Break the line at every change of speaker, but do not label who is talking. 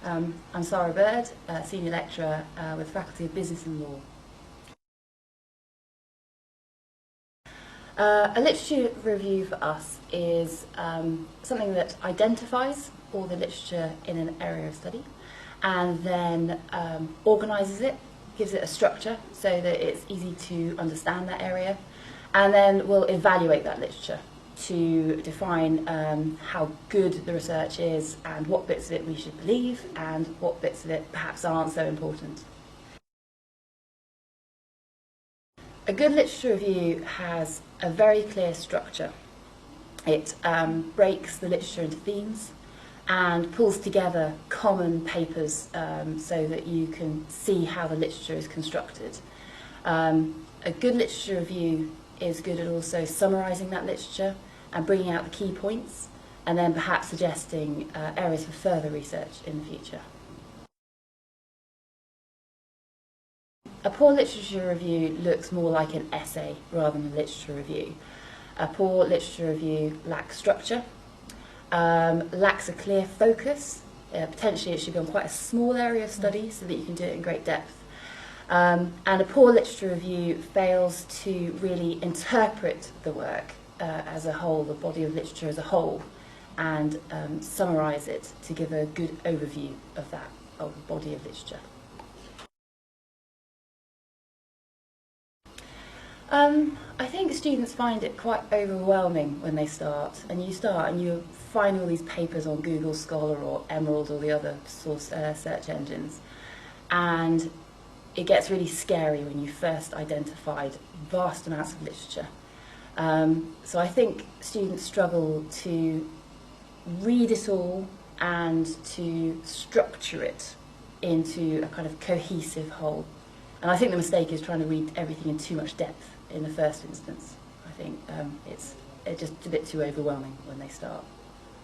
I'm Sara Bird, Senior Lecturer with the Faculty of Business and Law. A literature review for us is something that identifies all the literature in an area of study and then organises it, gives it a structure so that it's easy to understand that area, and then we'll evaluate that literature to define how good the research is and what bits of it we should believe and what bits of it perhaps aren't so important. A good literature review has a very clear structure. It breaks the literature into themes and pulls together common papers so that you can see how the literature is constructed. A good literature review is good at also summarising that literature and bringing out the key points and then perhaps suggesting areas for further research in the future. A poor literature review looks more like an essay rather than a literature review. A poor literature review lacks structure, lacks a clear focus. Potentially it should be on quite a small area of study so that you can do it in great depth. And a poor literature review fails to really interpret the work as a whole, the body of literature as a whole, and summarise it to give a good overview of the body of literature. I think students find it quite overwhelming when they start, and you find all these papers on Google Scholar or Emerald or the other source search engines, and it gets really scary when you first identified vast amounts of literature. So I think students struggle to read it all and to structure it into a kind of cohesive whole. And I think the mistake is trying to read everything in too much depth in the first instance. I think it's just a bit too overwhelming when they start.